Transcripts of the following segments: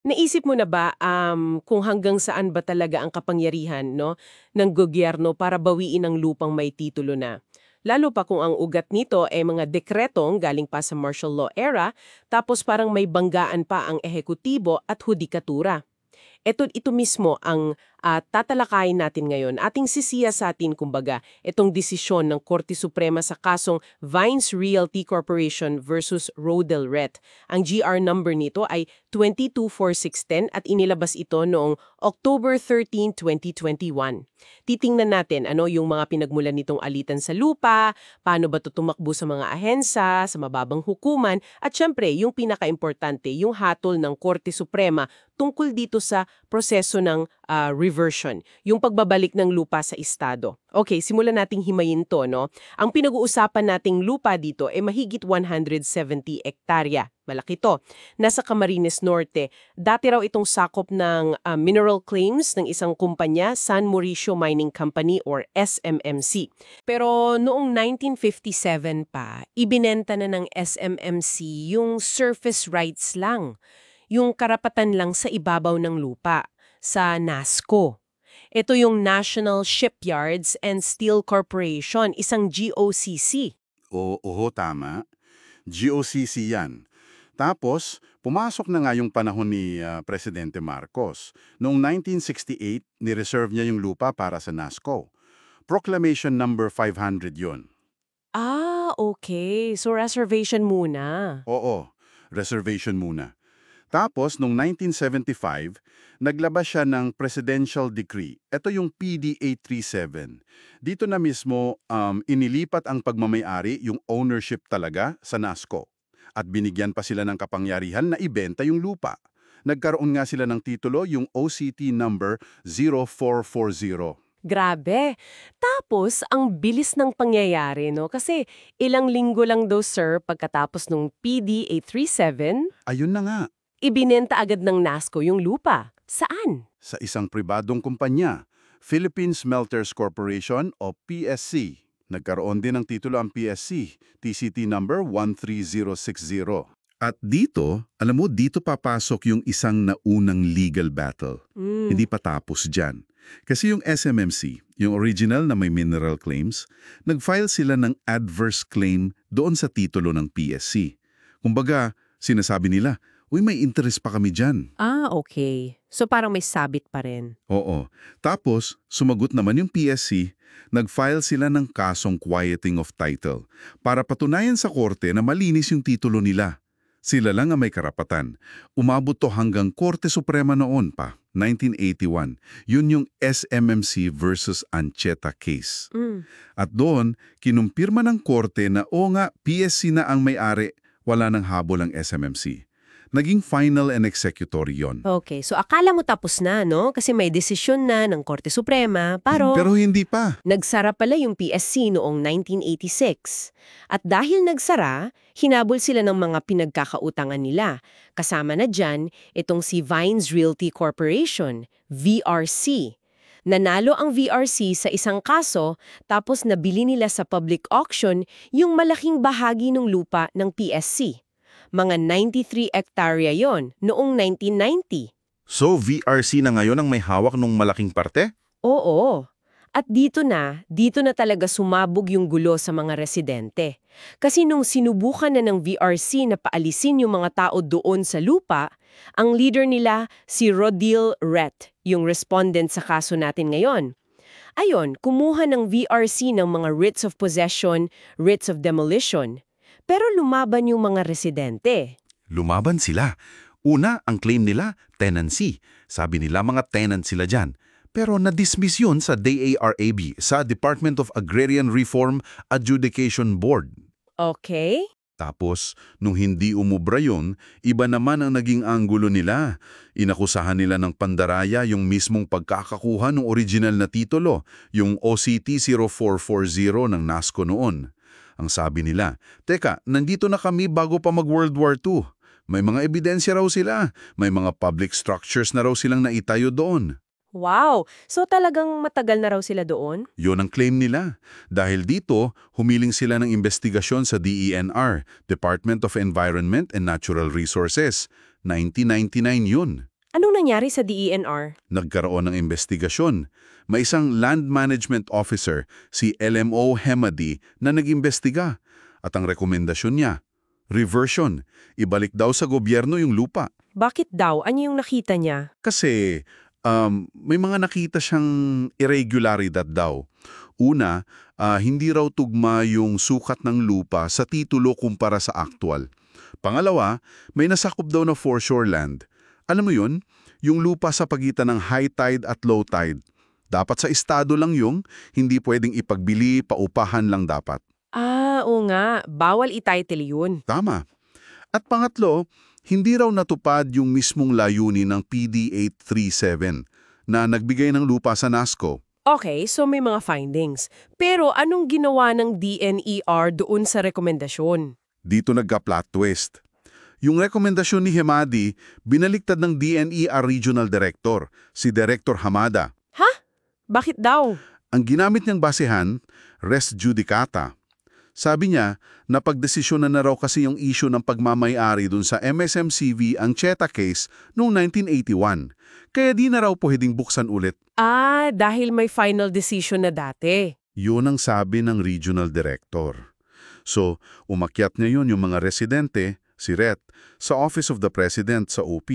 Naisip mo na ba kung hanggang saan ba talaga ang kapangyarihan no, ng gobyerno para bawiin ang lupang may titulo na? Lalo pa kung ang ugat nito ay mga dekretong galing pa sa martial law era, tapos parang may banggaan pa ang ehekutibo at hudikatura. Ito mismo ang tatalakayin natin ngayon. Ating sisiyasatin kumbaga itong desisyon ng Korte Suprema sa kasong Vines Realty Corporation versus Rodel Ret. Ang GR number nito ay 224610 at inilabas ito noong October 13, 2021. Titingnan natin ano yung mga pinagmulan nitong alitan sa lupa, paano ba ito tumakbo sa mga ahensya, sa mababang hukuman, at syempre yung pinakaimportante, yung hatol ng Korte Suprema tungkol dito sa proseso ng reversion, yung pagbabalik ng lupa sa estado. Okay, simulan nating himayin to, no? Ang pinag-uusapan nating lupa dito ay mahigit 170 hektarya. Malaki to. Nasa Camarines Norte. Dati raw itong sakop ng mineral claims ng isang kumpanya, San Mauricio Mining Company or SMMC. Pero noong 1957 pa, ibinenta na ng SMMC yung surface rights lang, yung karapatan lang sa ibabaw ng lupa, sa NASCO. Ito yung National Shipyards and Steel Corporation, isang GOCC. Oo, tama. GOCC yan. Tapos, pumasok na nga yung panahon ni Presidente Marcos. Noong 1968, ni-reserve niya yung lupa para sa NASCO. Proclamation number 500 yun. Okay. So reservation muna. Oo, reservation muna. Tapos, noong 1975, naglabas siya ng Presidential Decree. Ito yung PD 837. Dito na mismo inilipat ang pagmamayari, yung ownership talaga, sa NASCO. At binigyan pa sila ng kapangyarihan na ibenta yung lupa. Nagkaroon nga sila ng titulo, yung OCT number 0440. Grabe. Tapos, ang bilis ng pangyayari, no? Kasi ilang linggo lang daw, sir, pagkatapos nung PD 837, Ayun na nga, ibinenta agad ng NASCO yung lupa. Saan? sa isang pribadong kumpanya, Philippine Smelters Corporation o PSC. Nagkaroon din ng titulo ang PSC, TCT number 13060. At dito, alam mo, dito papasok yung isang naunang legal battle. Hindi pa tapos dyan. Kasi yung SMMC, yung original na may mineral claims, nag-file sila ng adverse claim doon sa titulo ng PSC. Kumbaga, sinasabi nila, uy, may interest pa kami dyan. Okay. So parang may sabit pa rin. Oo. Tapos, sumagot naman yung PSC, nag-file sila ng kasong quieting of title para patunayan sa korte na malinis yung titulo nila. Sila lang ang may karapatan. Umabot to hanggang Korte Suprema noon pa, 1981. Yun yung SMMC versus Ancheta case. At doon, kinumpirma ng korte na o nga, PSC na ang may-ari, wala nang habol ang SMMC. Naging final and executory yon. Okay. So akala mo tapos na, no? Kasi may desisyon na ng Korte Suprema, Pero hindi pa. nagsara pala yung PSC noong 1986. At dahil nagsara, hinabol sila ng mga pinagkakautangan nila. Kasama na dyan itong si Vines Realty Corporation, VRC. Nanalo ang VRC sa isang kaso tapos nabili nila sa public auction yung malaking bahagi ng lupa ng PSC. Mga 93 hektarya yon noong 1990. So VRC na ngayon ang may hawak ng malaking parte? Oo. At dito na talaga sumabog yung gulo sa mga residente. Kasi nung sinubukan na ng VRC na paalisin yung mga tao doon sa lupa, ang leader nila si Rodel Ret, yung respondent sa kaso natin ngayon. Ayon, kumuha ng VRC ng mga writs of possession, writs of demolition. Pero lumaban yung mga residente. Lumaban sila. Una, ang claim nila, tenancy. Sabi nila mga tenant sila dyan. Pero na-dismiss yun sa DARAB, sa Department of Agrarian Reform Adjudication Board. Okay? Tapos, nung hindi umubra yun, iba naman ang naging anggulo nila. Inakusahan nila ng pandaraya yung mismong pagkakakuha ng original na titulo, yung OCT 0440 ng NASCO noon. Ang sabi nila, teka, nandito na kami bago pa mag-World War II. May mga ebidensya raw sila, may mga public structures na raw silang naitayo doon. Wow! So talagang matagal na raw sila doon? Yun ang claim nila. Dahil dito, humiling sila ng investigasyon sa DENR, Department of Environment and Natural Resources. 1999 yun. Anong nangyari sa DENR? Nagkaroon ng investigasyon. May isang land management officer, si LMO Hemadi, na nag-imbestiga. At ang rekomendasyon niya, reversion. Ibalik daw sa gobyerno yung lupa. Bakit daw? Ano yung nakita niya? Kasi may mga nakita siyang irregularidad daw. Una, hindi raw tugma yung sukat ng lupa sa titulo kumpara sa actual. Pangalawa, may nasakop daw na foreshore land. Alam mo yun? Yung lupa sa pagitan ng high tide at low tide. Dapat sa estado lang yung, hindi pwedeng ipagbili, paupahan lang dapat. Oo nga. Bawal i-title yun. Tama. At pangatlo, hindi raw natupad yung mismong layunin ng PD 837 na nagbigay ng lupa sa NASCO. Okay, so may mga findings. Pero anong ginawa ng DNER doon sa rekomendasyon? Dito nagka-plot twist. Yung rekomendasyon ni Hemadi, binaliktad ng DNER Regional Director, si Director Hamada. Bakit daw? Ang ginamit niyang basehan, res judicata. Sabi niya, napagdesisyonan na raw kasi yung issue ng pagmamay-ari dun sa MSMCV ang Cheta case noong 1981. Kaya di na raw pwedeng buksan ulit. Dahil may final decision na dati. Yun ang sabi ng Regional Director. So, umakyat niya yun yung mga residente, si Ret, sa Office of the President sa OP.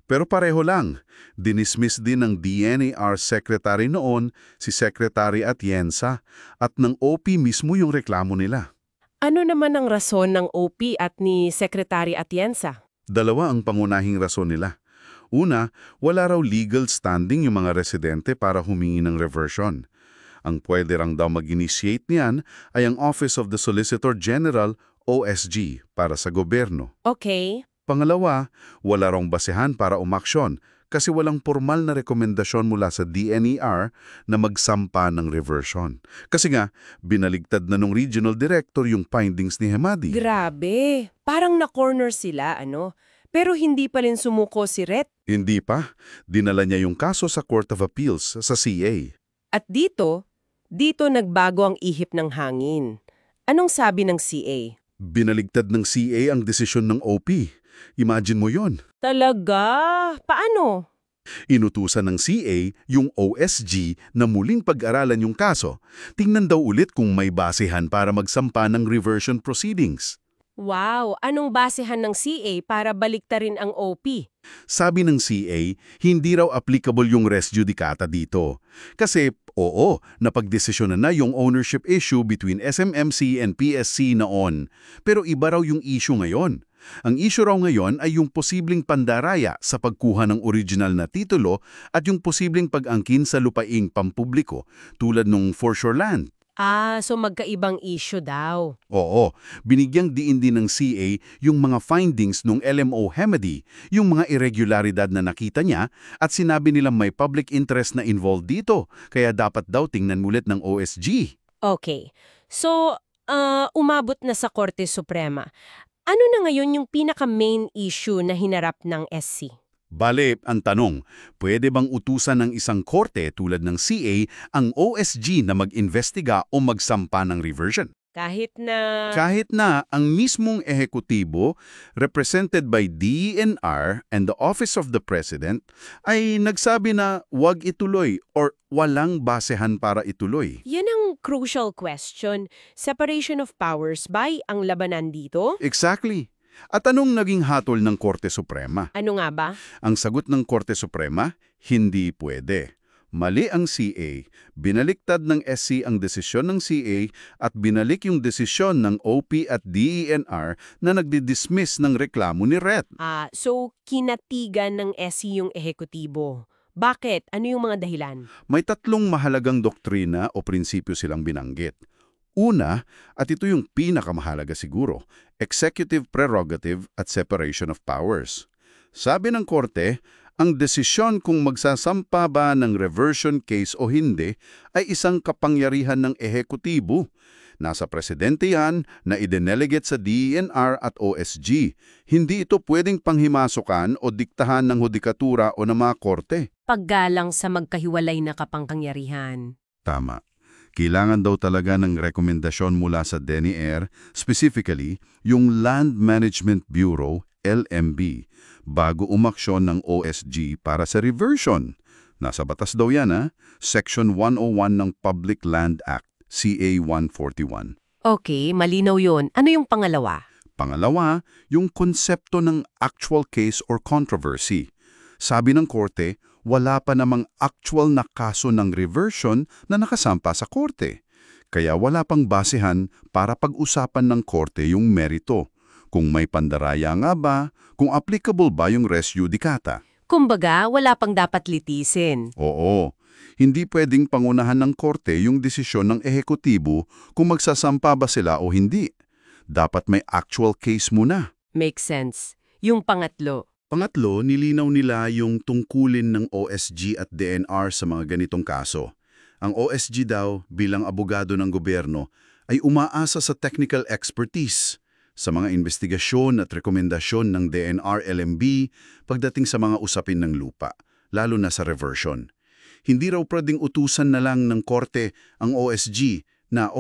Pero pareho lang, dinismiss din ng DNER Secretary noon si Secretary Atienza at ng OP mismo yung reklamo nila. Ano naman ang rason ng OP at ni Secretary Atienza? Dalawa ang pangunahing rason nila. Una, wala raw legal standing yung mga residente para humingi ng reversion. Ang pwede lang daw mag-initiate niyan ay ang Office of the Solicitor General, OSG, para sa gobyerno. Okay. Pangalawa, wala rong basehan para umaksyon kasi walang formal na rekomendasyon mula sa DNER na magsampa ng reversion. Kasi nga, binaligtad na nung Regional Director yung findings ni Hemadi. Grabe. Parang na-corner sila, ano? Pero hindi pa rin sumuko si Ret. Hindi pa. Dinala niya yung kaso sa Court of Appeals sa CA. At dito nagbago ang ihip ng hangin. Anong sabi ng CA? Binaligtad ng CA ang desisyon ng OP. Imagine mo yon. Talaga? Paano? Inutusan ng CA yung OSG na muling pag-aralan yung kaso. Tingnan daw ulit kung may basehan para magsampa ng reversion proceedings. Wow, anong basehan ng CA para baliktarin ang OP? Sabi ng CA, hindi raw applicable yung res judicata dito. Kasi, oo, napagdesisyonan na yung ownership issue between SMMC and PSC noon. Pero iba raw yung issue ngayon. Ang issue raw ngayon ay yung posibleng pandaraya sa pagkuha ng original na titulo at yung posibleng pag-angkin sa lupaing pampubliko tulad ng foreshore land. So magkaibang issue daw. Oo, binigyang diin din ng CA yung mga findings ng LMO Hemadi, yung mga irregularidad na nakita niya at sinabi nilang may public interest na involved dito, kaya dapat daw tingnan mulit ng OSG. Okay. So, umabot na sa Korte Suprema. Ano na ngayon yung pinaka-main issue na hinarap ng SC? Bale, ang tanong, pwede bang utusan ng isang korte tulad ng CA ang OSG na mag-investiga o magsampa ng reversion? Kahit na ang mismong ehekutibo, represented by DENR and the Office of the President, ay nagsabi na wag ituloy or walang basehan para ituloy. Yan ang crucial question. Separation of powers ba ang labanan dito? Exactly. At anong naging hatol ng Korte Suprema? Ano nga ba? Ang sagot ng Korte Suprema, hindi pwede. Mali ang CA, binaliktad ng SC ang desisyon ng CA at binalik yung desisyon ng OP at DENR na nagdi-dismiss ng reklamo ni Ret. So kinatigan ng SC yung ehekutibo. Bakit? Ano yung mga dahilan? May tatlong mahalagang doktrina o prinsipyo silang binanggit. Una, at ito yung pinakamahalaga siguro, executive prerogative at separation of powers. Sabi ng korte, ang desisyon kung magsasampa ba ng reversion case o hindi ay isang kapangyarihan ng ehekutibo. Nasa presidente yan na idinelegate sa DENR at OSG. Hindi ito pwedeng panghimasukan o diktahan ng hudikatura o ng mga korte. Paggalang sa magkahiwalay na kapangyarihan. Tama. Kailangan daw talaga ng rekomendasyon mula sa DENR, specifically yung Land Management Bureau, LMB bago umaksyon ng OSG para sa reversion. Nasa batas daw yan, Section 101 ng Public Land Act, CA 141. Okay, malinaw yun. Ano yung pangalawa? Pangalawa, yung konsepto ng actual case or controversy. Sabi ng korte, wala pa namang actual na kaso ng reversion na nakasampa sa korte. Kaya wala pang basehan para pag-usapan ng korte yung merito. Kung may pandaraya nga ba, kung applicable ba yung res judicata. Kumbaga, wala pang dapat litisin. Oo, hindi pwedeng pangunahan ng korte yung desisyon ng ehekutibo kung magsasampa ba sila o hindi. Dapat may actual case muna. Makes sense. Yung pangatlo. Pangatlo, nilinaw nila yung tungkulin ng OSG at DNR sa mga ganitong kaso. Ang OSG daw, bilang abogado ng gobyerno, ay umaasa sa technical expertise sa mga investigasyon at rekomendasyon ng DNR-LMB pagdating sa mga usapin ng lupa, lalo na sa reversion. Hindi raw pwedeng utusan na lang ng korte ang OSG na,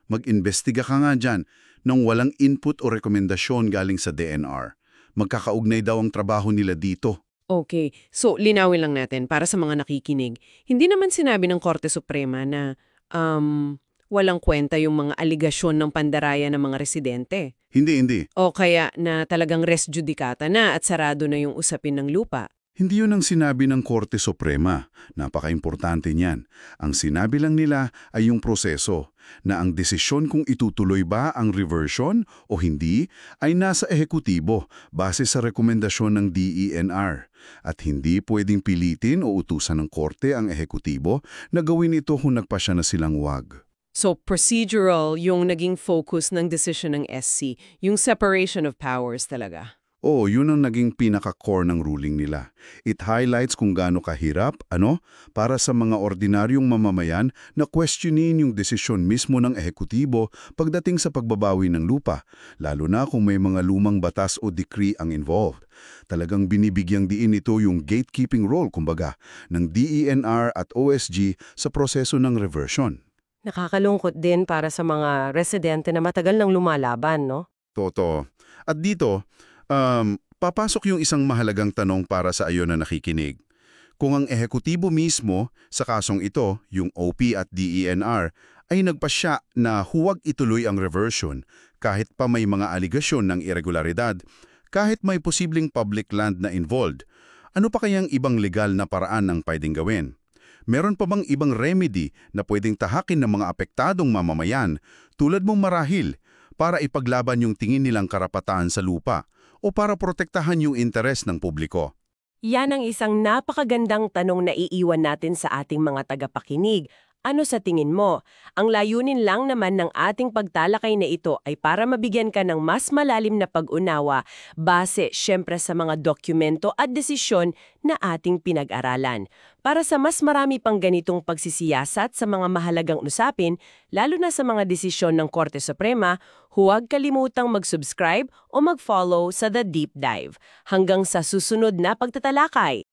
mag-investiga ka nga dyan, nang walang input o rekomendasyon galing sa DNR. Magkakaugnay daw ang trabaho nila dito. Okay, so linawin lang natin para sa mga nakikinig. Hindi naman sinabi ng Korte Suprema na walang kwenta yung mga aligasyon ng pandaraya ng mga residente. Hindi. O kaya na talagang res judicata na at sarado na yung usapin ng lupa. Hindi yun ang sinabi ng Korte Suprema. Napaka-importante niyan. Ang sinabi lang nila ay yung proseso, na ang desisyon kung itutuloy ba ang reversion o hindi ay nasa ehekutibo base sa rekomendasyon ng DENR. At hindi pwedeng pilitin o utusan ng Korte ang ehekutibo na gawin ito kung nagpasya na silang wag. So procedural yung naging focus ng decision ng SC, yung separation of powers talaga. Yun ang naging pinaka-core ng ruling nila. It highlights kung gaano kahirap, para sa mga ordinaryong mamamayan na questionin yung desisyon mismo ng ehekutibo pagdating sa pagbabawi ng lupa, lalo na kung may mga lumang batas o decree ang involved. Talagang binibigyang diin ito yung gatekeeping role, kumbaga, ng DENR at OSG sa proseso ng reversion. Nakakalungkot din para sa mga residente na matagal nang lumalaban, no? Totoo. At dito, papasok yung isang mahalagang tanong para sa ayon na nakikinig. Kung ang ehekutibo mismo, sa kasong ito, yung OP at DENR, ay nagpasya na huwag ituloy ang reversion kahit pa may mga aligasyon ng irregularidad, kahit may posibleng public land na involved, ano pa kayang ibang legal na paraan ang pwedeng gawin? Meron pa bang ibang remedy na pwedeng tahakin ng mga apektadong mamamayan tulad mong marahil para ipaglaban yung tingin nilang karapatan sa lupa o para protektahan yung interes ng publiko? Yan ang isang napakagandang tanong na iiwan natin sa ating mga tagapakinig. Ano sa tingin mo? Ang layunin lang naman ng ating pagtalakay na ito ay para mabigyan ka ng mas malalim na pag-unawa base syempre sa mga dokumento at desisyon na ating pinag-aralan. Para sa mas marami pang ganitong pagsisiyasat sa mga mahalagang usapin, lalo na sa mga desisyon ng Korte Suprema, huwag kalimutang mag-subscribe o mag-follow sa The Deep Dive. Hanggang sa susunod na pagtatalakay!